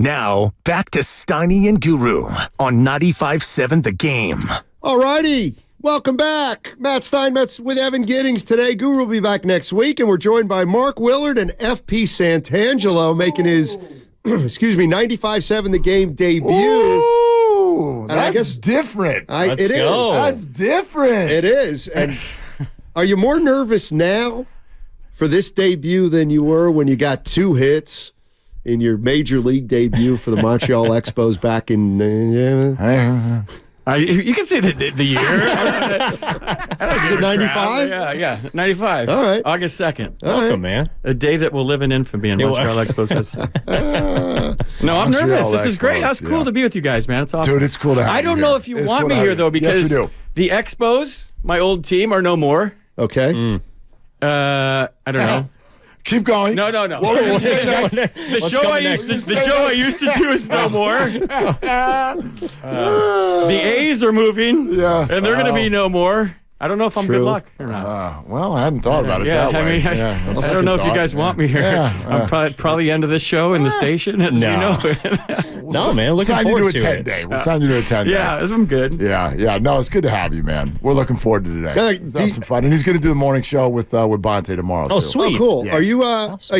Now, back to Steiny and Guru on 95.7 The Game. All righty. Welcome back. Matt Steinmetz with Evan Giddings today. Guru will be back next week, and we're joined by Mark Willard and FP Santangelo making his, 95.7 The Game debut. Ooh, that's I guess different. It is. That's different. It is. And are you more nervous now for this debut than you were when you got 2 hits in your major league debut for the Montreal Expos back in... You can say the year. Is it 95? Yeah, 95. All right. August 2nd. Welcome, man. A day that will live in infamy in Montreal Expos history. No, I'm nervous. This is great. That's cool to be with you guys, man. It's awesome. Dude, it's cool to have you I don't here. know if you It's want cool me to have here, you. though, because Yes, we do. the Expos, my old team, are no more. Okay. I don't know. Keep going. No. The show I used to do is no more. The A's are moving. Yeah. And they're going to be no more. I don't know if I'm good luck or not. Well, I hadn't thought about it that way. I don't know if you guys want me here. I'm probably end of this show in the station. As we know. No, man. Looking forward to it. We'll sign you to a 10-day. Yeah, I'm good. Yeah. No, it's good to have you, man. We're looking forward to today. Let's have some fun. And he's going to do the morning show with Bonte tomorrow, too. Oh, sweet. Oh, cool. Yeah. Are you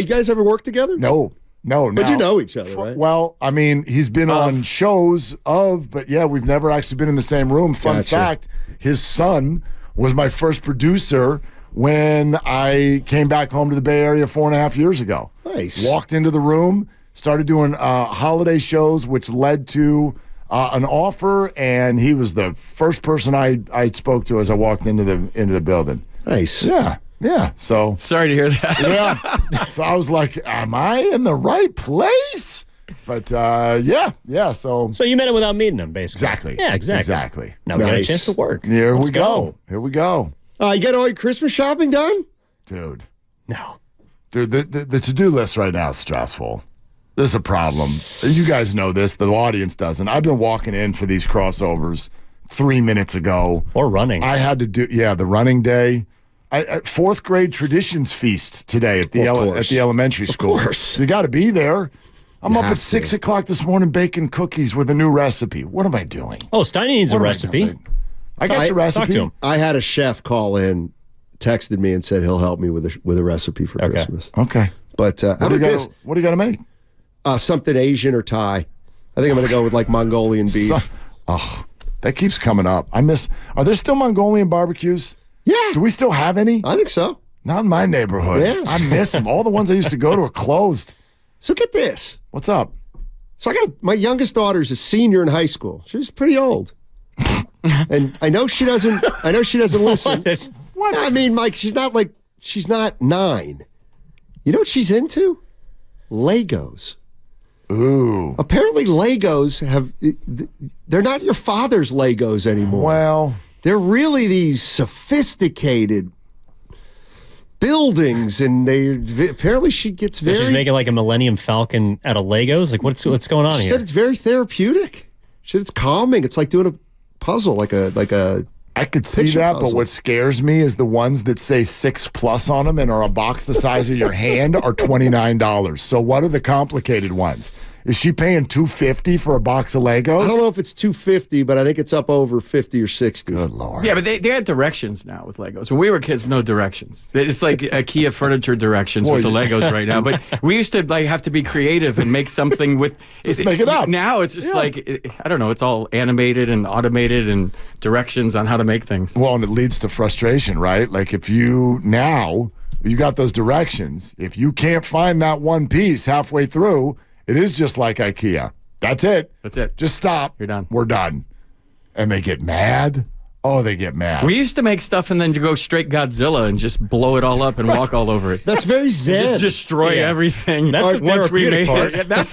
guys ever worked together? No. But you know each other, right? Well, I mean, he's been on shows but yeah, we've never actually been in the same room. Fun fact, his son was my first producer when I came back home to the Bay Area 4.5 years ago. Nice. Walked into the room, started doing holiday shows, which led to an offer, and he was the first person I spoke to as I walked into the building. Nice. Yeah. So sorry to hear that. Yeah. So I was like, am I in the right place? But yeah. So you met him without meeting him, basically. Exactly. Yeah, exactly. Now we got a chance to work. Here Let's we go. Here we go. You get all your Christmas shopping done? Dude, No. the to-do list right now is stressful. This is a problem. You guys know this. The audience doesn't. I've been walking in for these crossovers 3 minutes ago. Or running. I had to do, the running day. Fourth grade traditions feast today at the elementary school. Of course. You got to be there. I'm up at 6 o'clock this morning baking cookies with a new recipe. What am I doing? Oh, Steiny needs a recipe. I got your recipe. Talk to him. I had a chef call in, texted me, and said he'll help me with a recipe for Christmas. Okay. But how about this? What do you got to make? Something Asian or Thai. I think I'm going to go with like Mongolian beef. That keeps coming up. Are there still Mongolian barbecues? Yeah. Do we still have any? I think so. Not in my neighborhood. Yeah. I miss them. All the ones I used to go to are closed. So get this. What's up? So my youngest daughter's a senior in high school. She's pretty old. And I know she doesn't listen. What? I mean, Mike, she's not 9. You know what she's into? Legos. Ooh. Apparently Legos they're not your father's Legos anymore. Well, they're really these sophisticated buildings, and apparently she gets very... She's making like a Millennium Falcon out of Legos? Like, what's going on She here? said it's very therapeutic. She said it's calming. It's like doing a puzzle, like a I could see that, but what scares me is the ones that say 6+ on them and are a box the size of your hand are $29. So what are the complicated ones? Is she paying $250 for a box of Legos? I don't know if it's $250, but I think it's up over $50 or $60. Good Lord. Yeah, but they had directions now with Legos. When we were kids, no directions. It's like IKEA furniture directions with the Legos right now. But we used to have to be creative and make something with... Just make it up. Now it's just I don't know, it's all animated and automated and directions on how to make things. Well, and it leads to frustration, right? Like if you got those directions, if you can't find that one piece halfway through... It is just like IKEA. That's it. Just stop. You're done. We're done. And they get mad. Oh, they get mad. We used to make stuff and then go straight Godzilla and just blow it all up and walk all over it. That's very zen. Just destroy everything. That's the once we made part. it. That's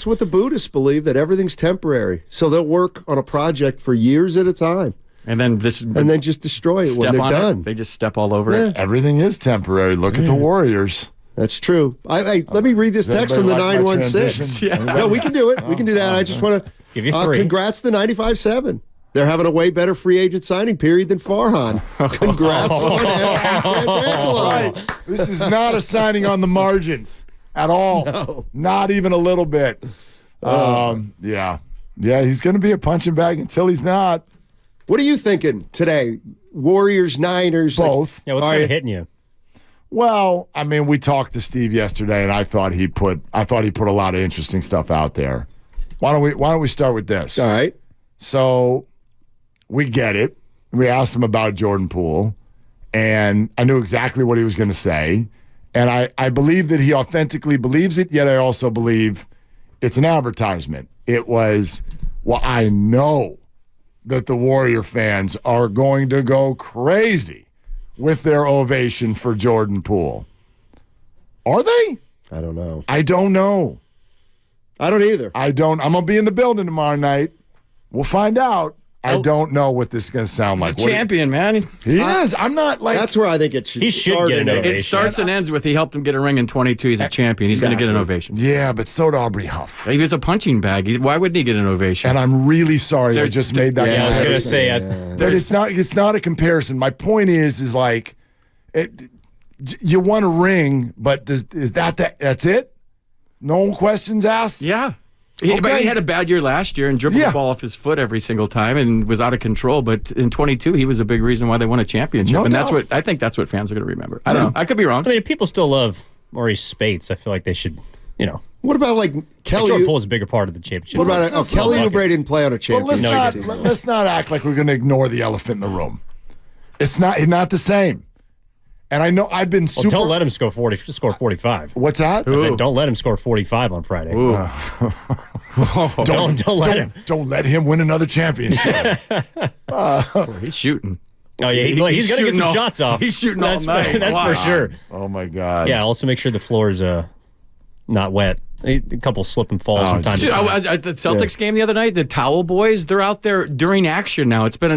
what the Buddhists believe, that everything's temporary. So they'll work on a project for years at a time. And then just destroy it when they're done. They just step all over it. Everything is temporary. Look at the Warriors. That's true. Let me read this text from the 916. No, we can do it. We can do that. I just want to give you 3. Congrats to 95.7. They're having a way better free agent signing period than Farhan. Congrats on FP Santangelo. This is not a signing on the margins. at all. No. Not even a little bit. Yeah. Yeah, he's going to be a punching bag until he's not. What are you thinking today? Warriors, Niners? Both. Yeah, what's kind of hitting you? Well, I mean, we talked to Steve yesterday, and I thought he put a lot of interesting stuff out there. Why don't we start with this? All right. So we get it. We asked him about Jordan Poole, and I knew exactly what he was going to say. And I believe that he authentically believes it, yet I also believe it's an advertisement. It was, well, I know that the Warrior fans are going to go crazy with their ovation for Jordan Poole. Are they? I don't know. I don't know. I don't either. I'm going to be in the building tomorrow night. We'll find out. I don't know what this is going to sound like. He's a champion, man. He is. I'm not like... That's where I think it should He should get an ovation. It starts and ends with he helped him get a ring in 22. He's a champion. He's going to get an ovation. Yeah, but so did Aubrey Huff. He was a punching bag. Why wouldn't he get an ovation? And I'm really sorry I just made that Yeah, I was going to comparison. say, But it's not a comparison. My point is like, you won a ring, but that's it? No questions asked? Yeah. But he had a bad year last year and dribbled the ball off his foot every single time and was out of control. But in 22, he was a big reason why they won a championship. No and doubt. I think that's what fans are going to remember. I don't know. I could be wrong. I mean, if people still love Maurice Spates, I feel like they should, What about like Kelly? Jordan Poole is a bigger part of the championship. What about Kelly Oubre didn't play on a But championship? let's not act like we're going to ignore the elephant in the room. It's not the same. And I know I've been super... Don't let him score 45. What's that? I said, don't let him score 45 on Friday. Don't let him. Don't let him win another championship. He's shooting. Oh, yeah. He's going to get some shots off. He's shooting all night. That's for sure. Oh, my God. Yeah, also make sure the floor is not wet. A couple slip and falls from time to Dude, I time. was at the Celtics game the other night. The Towel Boys, they're out there during action now. It's been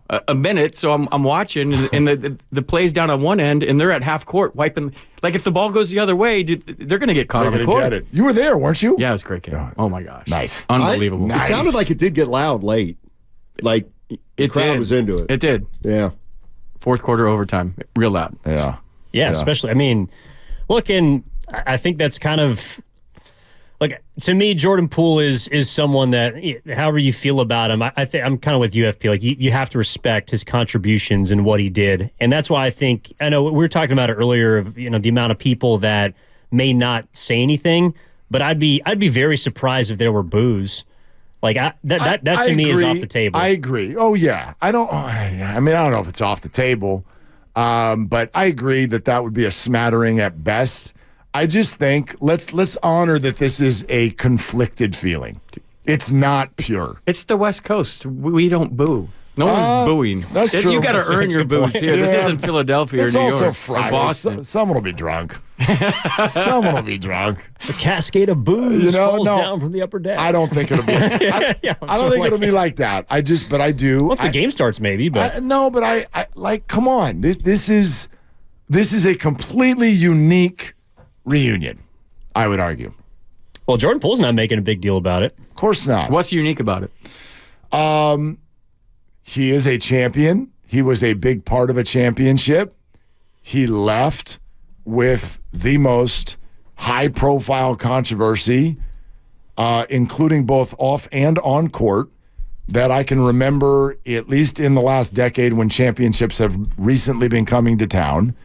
a minute, so I'm watching, and the play's down on one end, and they're at half court wiping. Like if the ball goes the other way, dude, they're going to get caught on the court. Get it. You were there, weren't you? Yeah, it was a great game. Oh my gosh, Nice, unbelievable. It sounded like it did get loud late. Like the crowd was into it. It did. Yeah. Fourth quarter overtime, real loud. Yeah. Especially. I mean, look, and I think that's kind of. Like, to me, Jordan Poole is someone that, however you feel about him, I think I'm kind of with UFP. Like, you have to respect his contributions and what he did, and that's why I know we were talking about it earlier of the amount of people that may not say anything, but I'd be very surprised if there were boos. Like that to me is off the table. I agree. Oh yeah, I don't know if it's off the table, but I agree that would be a smattering at best. I just think let's honor that this is a conflicted feeling. It's not pure. It's the West Coast. We don't boo. No one's booing. That's true. You got to earn your boos here. This isn't Philadelphia or New York also or Friday. Boston. Someone will be drunk. Someone will be drunk. It's a cascade of boos falls down from the upper deck. I don't think it'll be. I don't think it'll be like that. But I do. Once the game starts, maybe. But but I like. Come on. This is a completely unique reunion, I would argue. Well, Jordan Poole's not making a big deal about it. Of course not. What's unique about it? He is a champion. He was a big part of a championship. He left with the most high-profile controversy, including both off and on court, that I can remember, at least in the last decade when championships have recently been coming to town.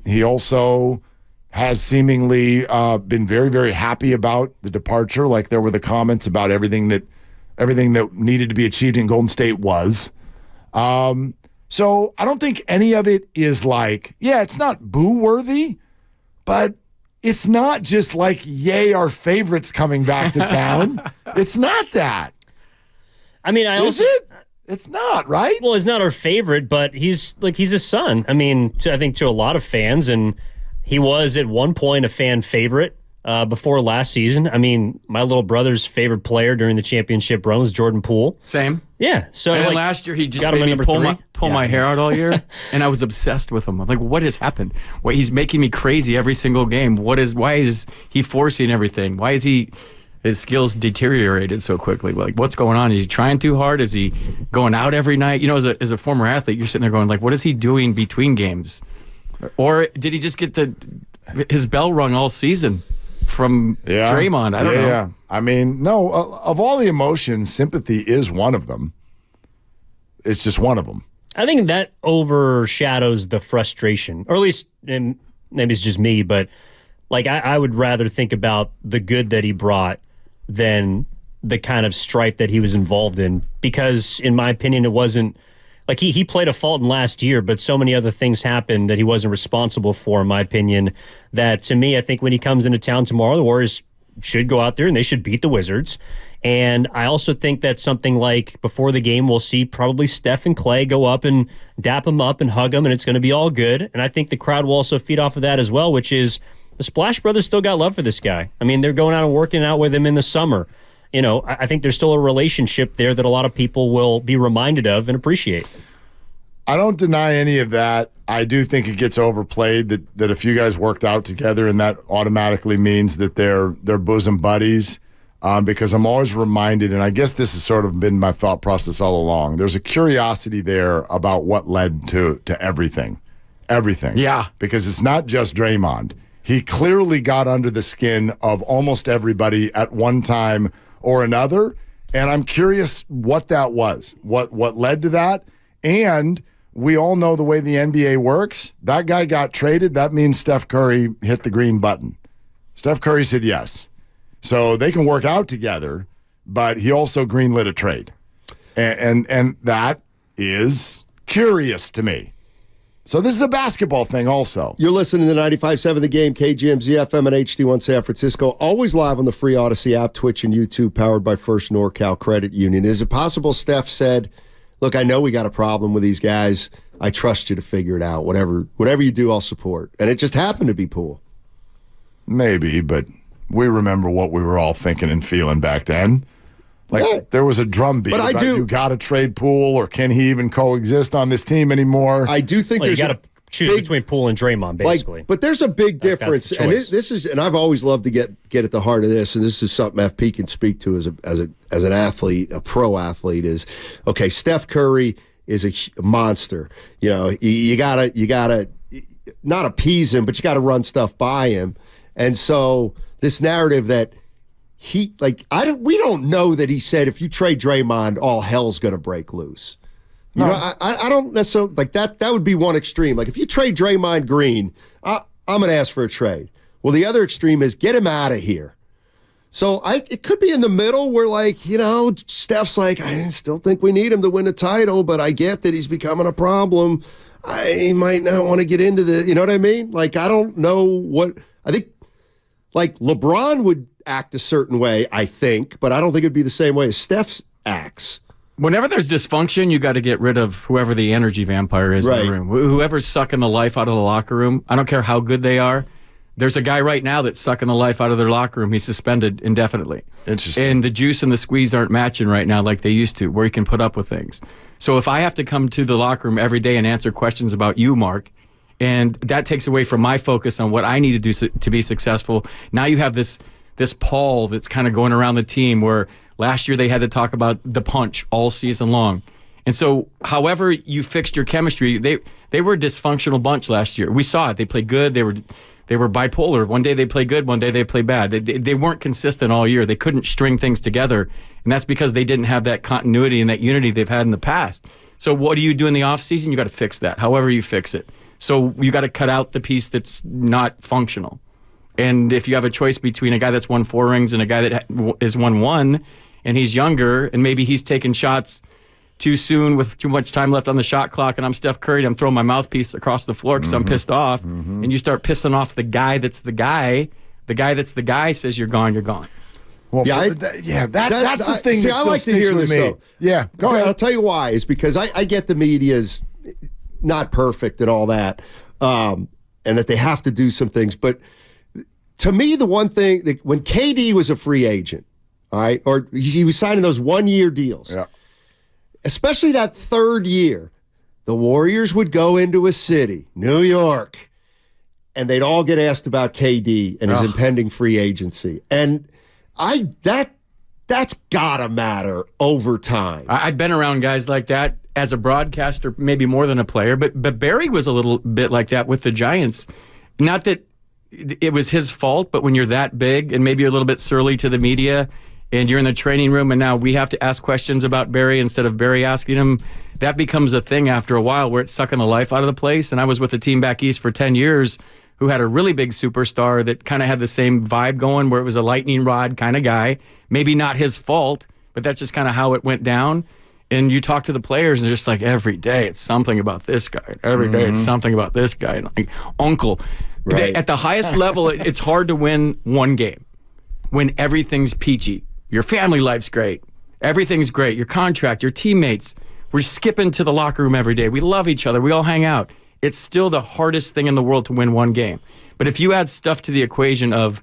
He also has seemingly been very, very happy about the departure. Like there were the comments about everything that needed to be achieved in Golden State was. So I don't think any of it is like, it's not boo-worthy, but it's not just like, yay, our favorite's coming back to town. It's not that. I mean, Is it? It's not, right? Well, he's not our favorite, but he's his son. I mean, I think to a lot of fans, and he was at one point a fan favorite before last season. I mean, my little brother's favorite player during the championship run was Jordan Poole. Same. Yeah. So And then last year he just made me pull my hair out all year, and I was obsessed with him. I'm like, what has happened? Why he's making me crazy every single game? Why is he forcing everything? Why is his skills deteriorated so quickly? Like, what's going on? Is he trying too hard? Is he going out every night? As a former athlete, you're sitting there going, like, what is he doing between games? Or did he just get his bell rung all season from Draymond. I don't know. Yeah. I mean, no, of all the emotions, sympathy is one of them. It's just one of them. I think that overshadows the frustration, or at least, and maybe it's just me, but like I would rather think about the good that he brought than the kind of strife that he was involved in, because in my opinion, it wasn't like he played a fault in last year, but so many other things happened that he wasn't responsible for, in my opinion, that to me, I think when he comes into town tomorrow, the Warriors should go out there and they should beat the Wizards. And I also think that something like before the game, we'll see probably Steph and Clay go up and dap him up and hug him, and it's going to be all good. And I think the crowd will also feed off of that as well, which is the Splash Brothers still got love for this guy. I mean, they're going out and working out with him in the summer. You know, I think there's still a relationship there that a lot of people will be reminded of and appreciate. I don't deny any of that. I do think it gets overplayed that if you guys worked out together and that automatically means that they're bosom buddies. Because I'm always reminded, and I guess this has sort of been my thought process all along, there's a curiosity there about what led to everything. Everything. Yeah. Because it's not just Draymond. He clearly got under the skin of almost everybody at one time or another, and I'm curious what that was, what led to that. And we all know the way the NBA works. That guy got traded. That means Steph Curry hit the green button. Steph Curry said yes. So they can work out together, but he also greenlit a trade. And that is curious to me. So this is a basketball thing also. You're listening to 95.7 The Game, KGMZ FM and HD1 San Francisco. Always live on the free Odyssey app, Twitch, and YouTube, powered by First NorCal Credit Union. Is it possible Steph said, look, I know we got a problem with these guys. I trust you to figure it out. Whatever you do, I'll support. And it just happened to be Poole. Maybe, but we remember what we were all thinking and feeling back then. Like, there was a drumbeat about you got to trade Poole, or can he even coexist on this team anymore? I do think you got to choose between Poole and Draymond, basically. But there's a big difference, and this is, and I've always loved to get at the heart of this, and this is something FP can speak to as an athlete, a pro athlete. Is okay. Steph Curry is a monster. You know, you gotta not appease him, but you got to run stuff by him, and so this narrative that we don't know that he said if you trade Draymond, all hell's going to break loose. You know, I don't necessarily like that. That would be one extreme. Like if you trade Draymond Green, I'm going to ask for a trade. Well, the other extreme is get him out of here. So it could be in the middle where, like, you know, Steph's like, I still think we need him to win a title, but I get that he's becoming a problem. I might not want to get into the, you know what I mean? Like, I don't know what, I think, like, LeBron would act a certain way, I think, but I don't think it'd be the same way as Steph acts. Whenever there's dysfunction, you got to get rid of whoever the energy vampire is in the room. Whoever's sucking the life out of the locker room, I don't care how good they are. There's a guy right now that's sucking the life out of their locker room. He's suspended indefinitely. Interesting. And the juice and the squeeze aren't matching right now like they used to, where you can put up with things. So if I have to come to the locker room every day and answer questions about you, Mark, and that takes away from my focus on what I need to do to be successful, now you have this pall that's kind of going around the team where last year they had to talk about the punch all season long. And so however you fixed your chemistry, they were a dysfunctional bunch last year. We saw it. They played good. They were bipolar. One day they play good, one day they play bad. They weren't consistent all year. They couldn't string things together, and that's because they didn't have that continuity and that unity they've had in the past. So what do you do in the offseason? You got to fix that, however you fix it. So you got to cut out the piece that's not functional. And if you have a choice between a guy that's won 4 rings and a guy that is won 1, and he's younger, and maybe he's taking shots too soon with too much time left on the shot clock, and I'm Steph Curry, and I'm throwing my mouthpiece across the floor because I'm pissed off, and you start pissing off the guy that's the guy says you're gone, you're gone. Well, that's the thing. See, I like to hear this, though. Yeah, go ahead. I'll tell you why. Is because I get the media's not perfect and all that, and that they have to do some things. But to me, the one thing, when KD was a free agent, all right, or he was signing those 1-year deals, especially that 3rd year, the Warriors would go into a city, New York, and they'd all get asked about KD and his impending free agency. And that's gotta matter over time. I've been around guys like that as a broadcaster, maybe more than a player, but Barry was a little bit like that with the Giants. Not that it was his fault, but when you're that big and maybe you're a little bit surly to the media and you're in the training room and now we have to ask questions about Barry instead of Barry asking him, that becomes a thing after a while where it's sucking the life out of the place. And I was with a team back east for 10 years who had a really big superstar that kind of had the same vibe going where it was a lightning rod kind of guy. Maybe not his fault, but that's just kind of how it went down. And you talk to the players and they're just like, every day it's something about this guy. Every day it's something about this guy. And like, uncle. Right. At the highest level, it's hard to win one game when everything's peachy. Your family life's great. Everything's great. Your contract, your teammates. We're skipping to the locker room every day. We love each other. We all hang out. It's still the hardest thing in the world to win one game. But if you add stuff to the equation of,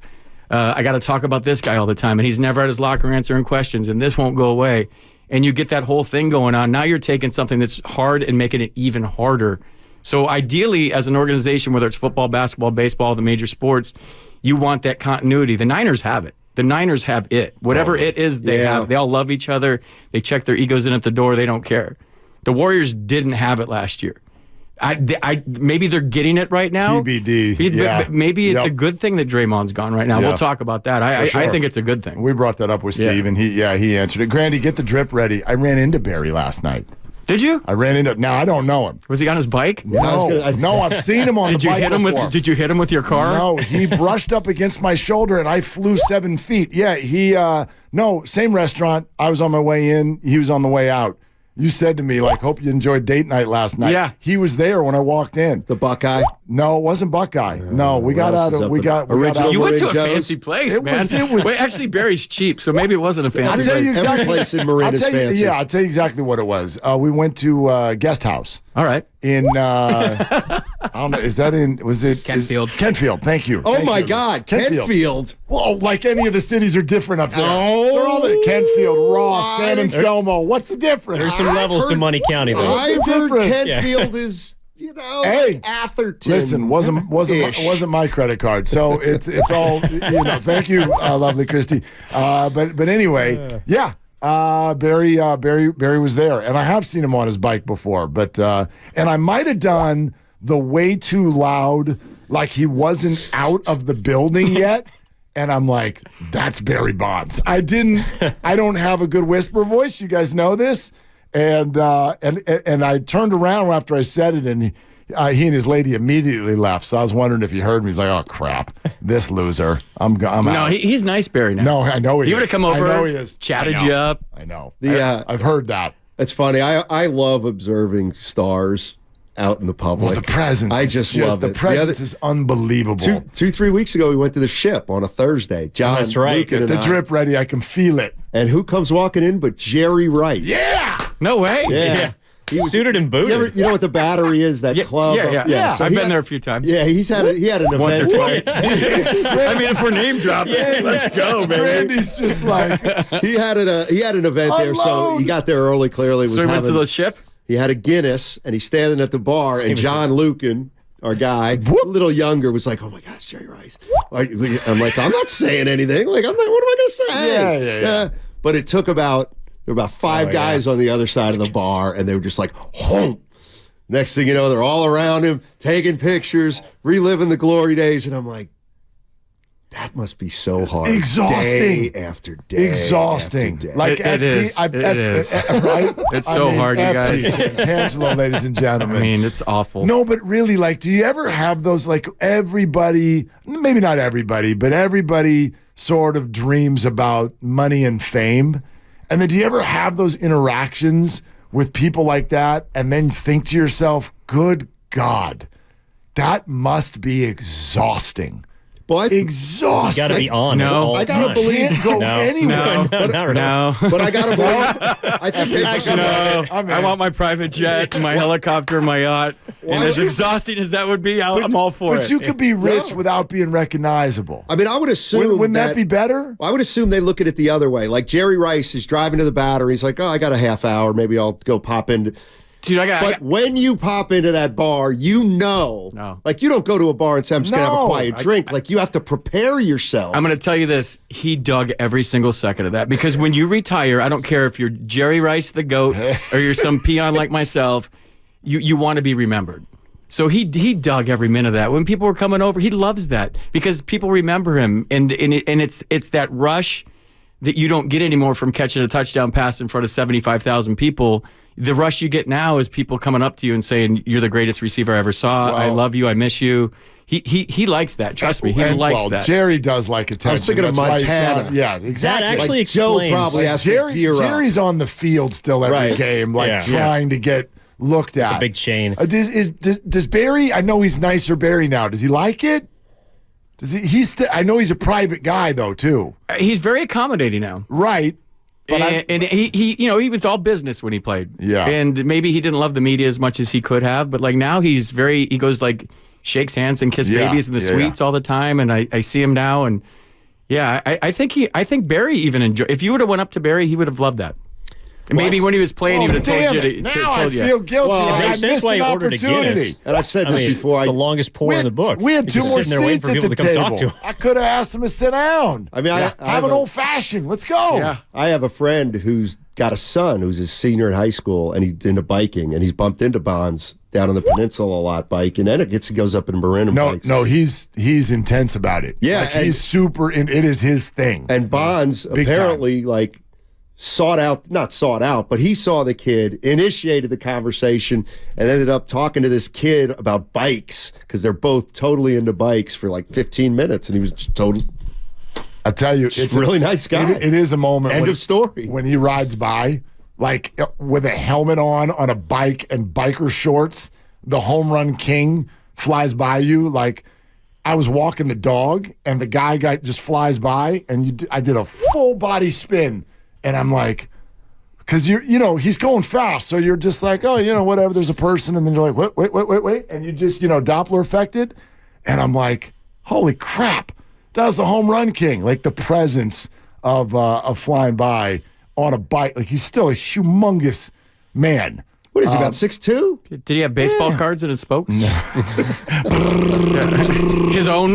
I got to talk about this guy all the time, and he's never at his locker answering questions, and this won't go away, and you get that whole thing going on, now you're taking something that's hard and making it even harder. So ideally, as an organization, whether it's football, basketball, baseball, the major sports, you want that continuity. The Niners have it. The Niners have it. Whatever it is, they have. They all love each other. They check their egos in at the door. They don't care. The Warriors didn't have it last year. Maybe they're getting it right now. TBD. Maybe it's a good thing that Draymond's gone right now. We'll talk about that. I think it's a good thing. We brought that up with Steve, and he answered it. Grandy, get the drip ready. I ran into Barry last night. Did you? I ran into. Now I don't know him. Was he on his bike? No, I've seen him on the bike before. Did you hit him with your car? No, he brushed up against my shoulder, and I flew 7 feet. Yeah, no, same restaurant. I was on my way in. He was on the way out. You said to me, like, hope you enjoyed date night last night. Yeah. He was there when I walked in. The Buckeye? No, it wasn't Buckeye. No, we got out of. You went to a fancy place, man. It was. Wait, actually, Barry's cheap, so maybe it wasn't a fancy I'll tell you place. exactly. Every place in Marin is fancy. Yeah, I'll tell you exactly what it was. We went to guest house. All right. In I don't know, is that in? Was it Kentfield? Kentfield. Thank you. Oh my God, Kentfield. Well, like any of the cities are different up there. Oh, they're all the Kentfield, Ross, San Anselmo. What's the difference? There's some levels to Money County, though. I've heard difference? Kentfield is, Hey, like Atherton. Listen, wasn't my credit card, so it's all Thank you, lovely Christy. But anyway, yeah. Barry was there, and I have seen him on his bike before. But and I might have done the way too loud, like he wasn't out of the building yet. And I'm like, that's Barry Bonds. I don't have a good whisper voice. You guys know this. And I turned around after I said it, and he and his lady immediately left. So I was wondering if he heard me. He's like, oh, crap, this loser. I'm out. No, he's nice, Barry, now. No, I know he is. He would have come over, I know he is. chatted you up. I know. I've heard that. It's funny. I love observing stars out in the public. Well, the presence. I just love the it. presence is unbelievable. 3 weeks ago, we went to the Ship on a Thursday. John, that's right. Luke, and Get the I. drip ready. I can feel it. And who comes walking in but Jerry Rice? Yeah. No way. Yeah. He was Suited and booted. You know what the Battery is? That club? Yeah. So I've been there a few times. Yeah, he had an event. Once or twice. I mean, if we're name dropping, let's go, man. Randy's just like he had an event there, so he got there early. Clearly, So he went to the Ship. He had a Guinness, and he's standing at the bar, and John Lucan, our guy, a little younger, was like, "Oh my gosh, Jerry Rice." I'm like, I'm not saying anything. Like, what am I going to say? Yeah. But it took there were about five guys on the other side of the bar, and they were just like, "Home." Next thing you know, they're all around him, taking pictures, reliving the glory days, and I'm like, that must be so hard. Exhausting. Day after day. Exhausting. After day. Like It is. It is. Right? It's so hard, you guys. Santangelo, ladies and gentlemen. I mean, it's awful. No, but really, like, do you ever have those, like, everybody, maybe not everybody, but everybody sort of dreams about money and fame? And then do you ever have those interactions with people like that and then think to yourself, good God, that must be exhausting. Exhausting. You got to be on. No. I gotta believe. Can't go anywhere. No. But I gotta believe. I think they I want my private jet, my helicopter, my yacht. And as exhausting as that would be, I'm all for it. But you could be rich without being recognizable. I mean, I would assume. Wouldn't that be better? I would assume they look at it the other way. Like Jerry Rice is driving to the Battery. He's like, oh, I got a half hour. Maybe I'll go pop in. Dude, But when you pop into that bar, No. Like you don't go to a bar and say, I'm just going to have a No. quiet drink. Like you have to prepare yourself. I'm going to tell you this. He dug every single second of that. Because when you retire, I don't care if you're Jerry Rice the GOAT or you're some peon like myself, you want to be remembered. So he dug every minute of that. When people were coming over, he loves that because people remember him, and it's that rush that you don't get anymore from catching a touchdown pass in front of 75,000 people. The rush you get now is people coming up to you and saying, "You're the greatest receiver I ever saw. I love you. I miss you." He likes that. Trust me, he likes that. Jerry does like attention. I was thinking of Montana. Yeah, exactly. That actually like explains. Joe probably has to gear up. Jerry's on the field still every game, trying to get looked at. The big chain. Does Barry? I know he's nicer Barry now. Does he like it? Does he? I know he's a private guy though too. He's very accommodating now, right? But and he was all business when he played. Yeah, and maybe he didn't love the media as much as he could have, but like now he goes like shakes hands and kisses babies in the suites all the time, and I see him now, and I think Barry even enjoyed. If you would have went up to Barry, he would have loved that. Maybe when he was playing, he would have told you. I feel guilty. Well, it makes sense why he ordered a Guinness. And I've said this before. It's the longest pour in the book. We had two more seats at the table. I could have asked him to sit down. I mean, I have an old fashioned. Let's go. Yeah. I have a friend who's got a son who's a senior in high school, and he's into biking, and he's bumped into Bonds down on the peninsula a lot biking, and he goes up in Marin and bikes. No, he's intense about it. Yeah, like, he's super. It is his thing. And Bonds apparently not sought out, but he saw the kid, initiated the conversation, and ended up talking to this kid about bikes because they're both totally into bikes for like 15 minutes, and he was just totally. I tell you, it's a really nice guy. It is a moment. End of story. When he rides by, like with a helmet on a bike and biker shorts, the home run king flies by you. Like I was walking the dog, and the guy just flies by, and I did a full body spin. And I'm like, because he's going fast. So you're just like, oh, whatever, there's a person. And then you're like, wait. And you just, Doppler affected. And I'm like, holy crap. That was the home run king. Like the presence of flying by on a bike. Like he's still a humongous man. What is he, about 6'2"? Did he have baseball cards in his spokes? No. His own.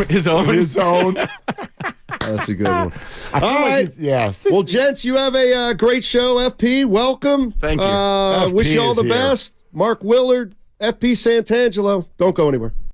That's a good one. All right. Well, gents, you have a great show, FP. Welcome. Thank you. Wish you all the best. Mark Willard, FP Santangelo. Don't go anywhere.